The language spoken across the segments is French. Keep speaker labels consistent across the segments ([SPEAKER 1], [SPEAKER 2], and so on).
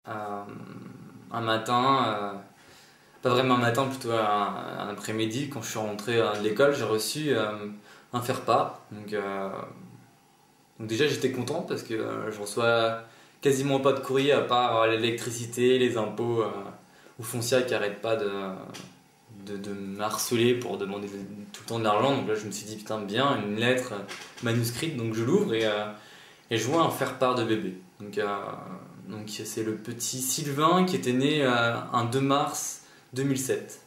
[SPEAKER 1] Euh, un matin, pas vraiment un matin, plutôt un après-midi, quand je suis rentré de l'école, j'ai reçu un faire-part. Donc déjà j'étais content parce que je reçois quasiment pas de courrier à part l'électricité, les impôts ou foncière qui arrêtent pas de me harceler pour demander tout le temps de l'argent. Donc là je me suis dit putain bien, une lettre manuscrite, donc je l'ouvre et je vois un faire-part de bébé. Donc c'est le petit Sylvain qui était né un 2 mars 2007.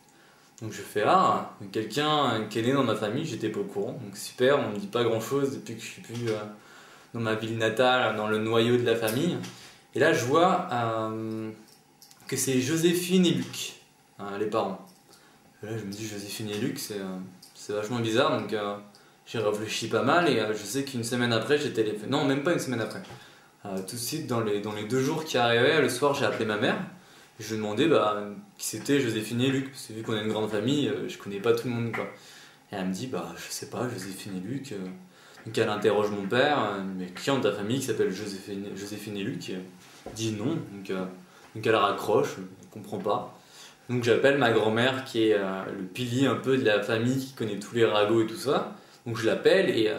[SPEAKER 1] Donc je fais ah, quelqu'un qui est né dans ma famille, j'étais pas au courant. Donc super, on me dit pas grand chose depuis que je suis plus dans ma ville natale, dans le noyau de la famille. Et là je vois que c'est Joséphine et Luc, les parents. Et là je me dis Joséphine et Luc, c'est vachement bizarre. J'ai réfléchi pas mal et je sais qu'une semaine après j'ai téléphoné. Non, même pas une semaine après. Tout de suite, dans les 2 jours qui arrivaient, le soir, j'ai appelé ma mère. Je lui ai demandé qui c'était Joséphine et Luc. Parce que vu qu'on a une grande famille, je connais pas tout le monde, quoi. Et elle me dit, je sais pas, Joséphine et Luc. Donc elle interroge mon père, mais qui dans ta famille qui s'appelle Joséphine et Luc? Il dit non. Donc elle raccroche, elle comprend pas. Donc j'appelle ma grand-mère qui est le pilier un peu de la famille, qui connaît tous les ragots et tout ça. Donc je l'appelle et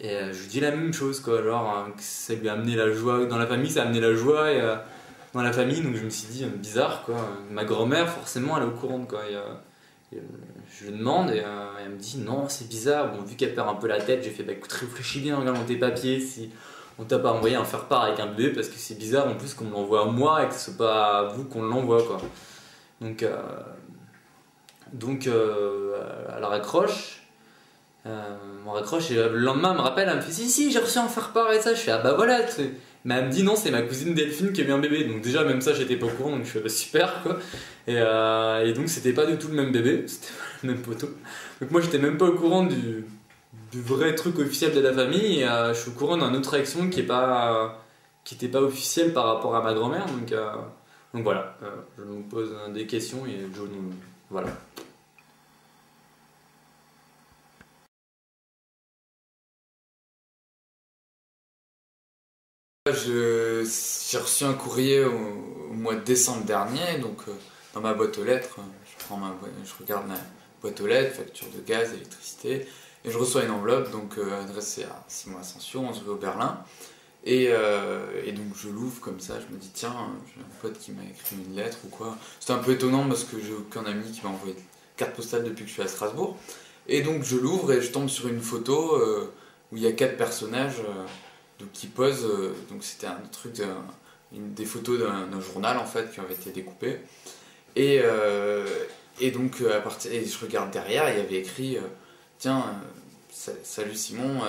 [SPEAKER 1] je lui dis la même chose, quoi, genre que ça lui a amené la joie, dans la famille ça a amené la joie, dans la famille, donc je me suis dit bizarre, quoi. Ma grand-mère forcément elle est au courant, quoi. Je lui demande et elle me dit non, c'est bizarre. Bon, vu qu'elle perd un peu la tête, j'ai fait écoute, réfléchis bien, regarde dans tes papiers si on t'a pas envoyé un faire-part avec un bébé, parce que c'est bizarre en plus qu'on me l'envoie à moi et que ce soit pas à vous qu'on l'envoie, quoi. Donc, euh, donc elle raccroche. On raccroche et le lendemain elle me rappelle, elle me fait si j'ai reçu un faire-part et ça, je fais ah bah voilà, mais elle me dit non, c'est ma cousine Delphine qui a eu un bébé, donc déjà même ça j'étais pas au courant, donc je fais bah, super, quoi. Et donc c'était pas du tout le même bébé, c'était pas le même poteau, donc moi j'étais même pas au courant du vrai truc officiel de la famille, et je suis au courant d'une autre action qui était pas officielle par rapport à ma grand-mère, donc voilà, je me pose des questions et voilà.
[SPEAKER 2] J'ai reçu un courrier au mois de décembre dernier, dans ma boîte aux lettres, je regarde ma boîte aux lettres, facture de gaz, électricité, et je reçois une enveloppe adressée à Simon Ascension, 11 rue Berlin, et donc je l'ouvre comme ça, je me dis tiens, j'ai un pote qui m'a écrit une lettre ou quoi. C'était un peu étonnant parce que j'ai aucun ami qui m'a envoyé de carte postale depuis que je suis à Strasbourg, et donc je l'ouvre et je tombe sur une photo où il y a 4 personnages. Qui pose, donc c'était un truc, des photos d'un journal en fait qui avait été découpé. Et, et je regarde derrière, il y avait écrit tiens, salut Simon,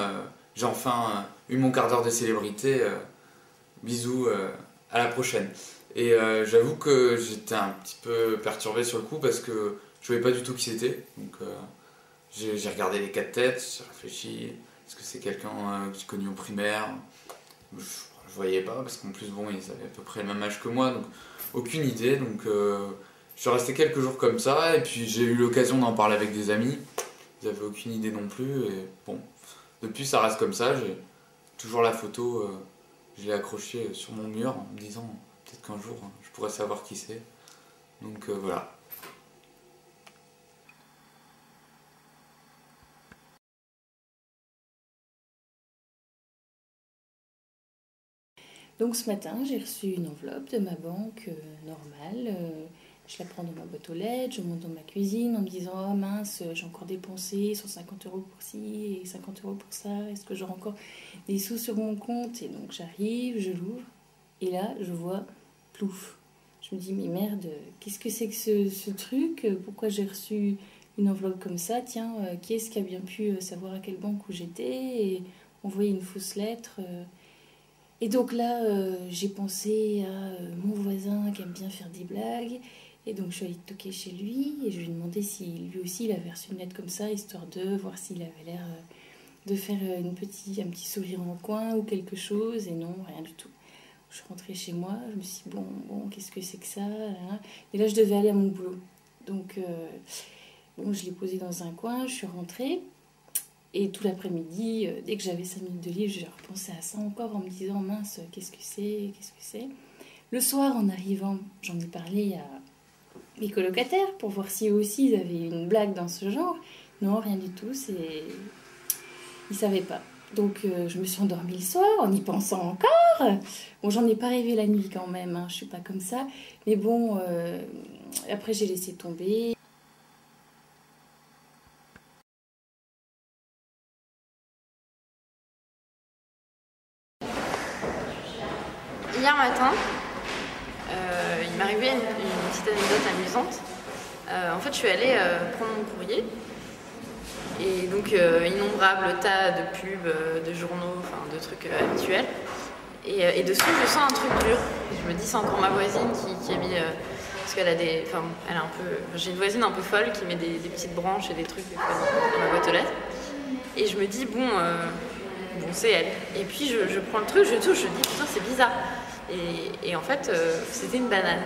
[SPEAKER 2] j'ai enfin eu mon quart d'heure de célébrité, bisous, à la prochaine. Et j'avoue que j'étais un petit peu perturbé sur le coup parce que je voyais pas du tout qui c'était. J'ai regardé les 4 têtes, j'ai réfléchi, est-ce que c'est quelqu'un que j'ai connu au primaire? Je voyais pas, parce qu'en plus, bon, ils avaient à peu près le même âge que moi, donc aucune idée. Je suis resté quelques jours comme ça, et puis j'ai eu l'occasion d'en parler avec des amis. Ils avaient aucune idée non plus, et bon, depuis ça reste comme ça. J'ai toujours la photo, je l'ai accrochée sur mon mur en me disant peut-être qu'un jour je pourrais savoir qui c'est. Voilà.
[SPEAKER 3] Donc ce matin, j'ai reçu une enveloppe de ma banque normale. Je la prends dans ma boîte aux lettres, je monte dans ma cuisine en me disant oh mince, j'ai encore dépensé 150 € pour ci et 50 € pour ça. Est-ce que j'aurai encore des sous sur mon compte? Et donc j'arrive, je l'ouvre et là je vois plouf. Je me dis mais merde, qu'est-ce que c'est que ce truc? Pourquoi j'ai reçu une enveloppe comme ça? Tiens, qui est-ce qui a bien pu savoir à quelle banque où j'étais et envoyer une fausse lettre? Et donc là, j'ai pensé à mon voisin qui aime bien faire des blagues. Et donc je suis allée toquer chez lui et je lui ai demandé si lui aussi il avait reçu une lettre comme ça, histoire de voir s'il avait l'air de faire un petit sourire en coin ou quelque chose. Et non, rien du tout. Je suis rentrée chez moi, je me suis dit bon, qu'est-ce que c'est que ça hein. Et là, je devais aller à mon boulot. Donc, bon, je l'ai posé dans un coin, je suis rentrée. Et tout l'après-midi, dès que j'avais 5 minutes de livre, j'ai repensé à ça encore en me disant mince, qu'est-ce que c'est? Le soir, en arrivant, j'en ai parlé à mes colocataires pour voir si eux aussi ils avaient une blague dans ce genre. Non, rien du tout, ils savaient pas. Donc je me suis endormie le soir en y pensant encore. Bon, j'en ai pas rêvé la nuit quand même, hein, je suis pas comme ça. Mais bon, après j'ai laissé tomber.
[SPEAKER 4] Hier matin, il m'est arrivé une petite anecdote amusante. En fait, je suis allée prendre mon courrier. Et donc, innombrables tas de pubs, de journaux, enfin de trucs habituels. Et dessous, je sens un truc dur. Et je me dis, c'est encore ma voisine qui a mis. Parce qu'elle a des. Enfin, elle a un peu. J'ai une voisine un peu folle qui met des petites branches et des trucs dans ma boîte aux lettres. Et je me dis, bon, c'est elle. Et puis, je prends le truc, je touche, je dis, putain, c'est bizarre. Et en fait, c'était une banane.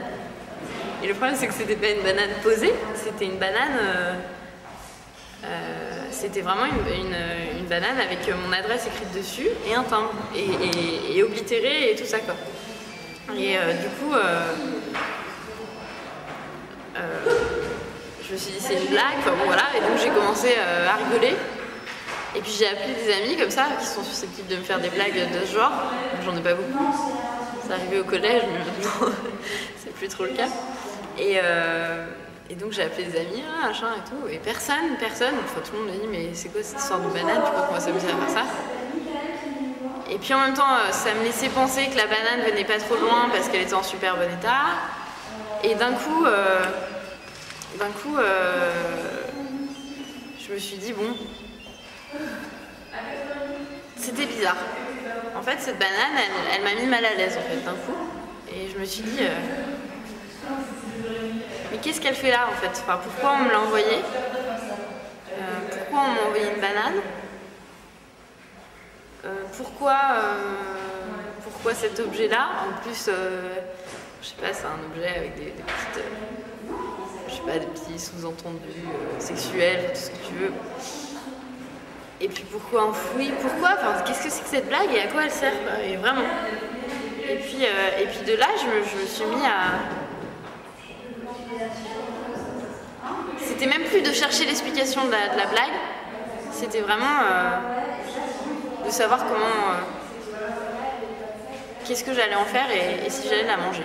[SPEAKER 4] Et le problème, c'est que c'était pas une banane posée, c'était une banane. C'était vraiment une banane avec mon adresse écrite dessus et un timbre et oblitéré et tout ça quoi. Et du coup, je me suis dit c'est une blague, enfin bon voilà, et donc j'ai commencé à rigoler. Et puis j'ai appelé des amis comme ça qui sont susceptibles de me faire des blagues de ce genre. J'en ai pas beaucoup. C'est arrivé au collège, mais maintenant c'est plus trop le cas. Et donc j'ai appelé des amis, machin et tout, et personne, enfin tout le monde me dit mais c'est quoi cette histoire de banane, tu vois qu'on va s'amuser à faire ça. Et puis en même temps ça me laissait penser que la banane venait pas trop loin parce qu'elle était en super bon état. Et d'un coup, je me suis dit bon, c'était bizarre. En fait cette banane, elle m'a mis mal à l'aise en fait d'un coup. Et je me suis dit... mais qu'est-ce qu'elle fait là en fait? Enfin, pourquoi on me l'a envoyée? Pourquoi on m'a envoyé une banane? Pourquoi cet objet-là? En plus, je sais pas, c'est un objet avec des petites, je sais pas, des petits sous-entendus sexuels, tout ce que tu veux. Et puis pourquoi enfoui? Pourquoi? Enfin, qu'est-ce que c'est que cette blague et à quoi elle sert? Et vraiment. Et puis de là, je me suis mis à... C'était même plus de chercher l'explication de la blague, c'était vraiment de savoir comment, qu'est-ce que j'allais en faire et si j'allais la manger.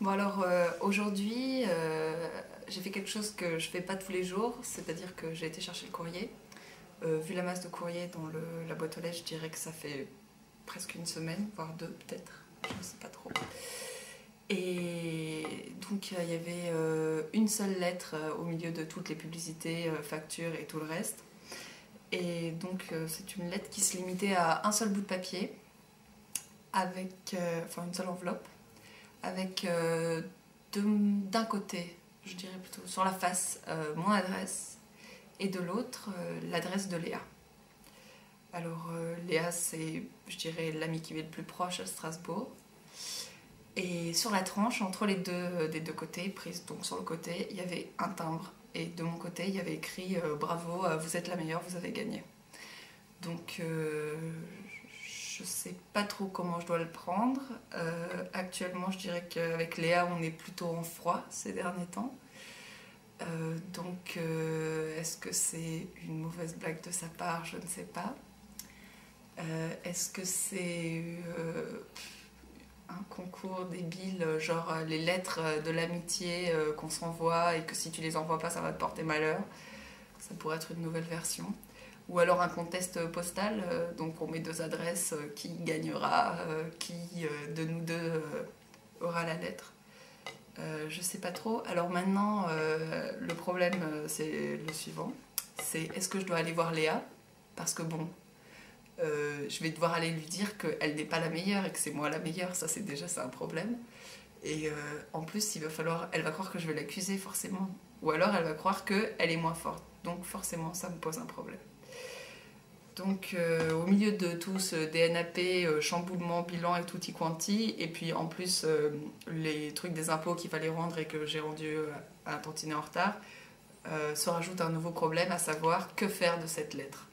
[SPEAKER 5] Bon alors aujourd'hui j'ai fait quelque chose que je fais pas tous les jours, c'est-à-dire que j'ai été chercher le courrier. Vu la masse de courrier dans la boîte aux lettres, je dirais que ça fait presque une semaine, voire deux peut-être, je ne sais pas trop. Et donc il y avait une seule lettre au milieu de toutes les publicités, factures et tout le reste. Et donc c'est une lettre qui se limitait à un seul bout de papier, avec, enfin une seule enveloppe, avec d'un côté, je dirais plutôt sur la face, mon adresse, et de l'autre, l'adresse de Léa. Alors Léa, c'est, je dirais, l'amie qui est le plus proche à Strasbourg. Et sur la tranche, entre les deux, des deux côtés, prise donc sur le côté, il y avait un timbre. Et de mon côté, il y avait écrit « Bravo, vous êtes la meilleure, vous avez gagné ». Donc je sais pas trop comment je dois le prendre. Actuellement, je dirais qu'avec Léa, on est plutôt en froid ces derniers temps. Donc est-ce que c'est une mauvaise blague de sa part? Je ne sais pas. Est-ce que c'est un concours débile, genre les lettres de l'amitié qu'on s'envoie et que si tu les envoies pas, ça va te porter malheur? Ça pourrait être une nouvelle version. Ou alors un contest postal, donc on met deux adresses, qui gagnera, qui de nous deux aura la lettre. Je sais pas trop. Alors maintenant, le problème c'est le suivant. C'est est-ce que je dois aller voir Léa? Parce que bon, je vais devoir aller lui dire qu'elle n'est pas la meilleure et que c'est moi la meilleure. Ça c'est un problème. Et en plus, elle va croire que je vais l'accuser forcément. Ou alors elle va croire qu'elle est moins forte. Donc forcément, ça me pose un problème. Donc au milieu de tout ce DNAP, chamboulement, bilan et tutti quanti, et puis en plus les trucs des impôts qu'il fallait rendre et que j'ai rendu à un tantinet en retard, se rajoute un nouveau problème, à savoir que faire de cette lettre.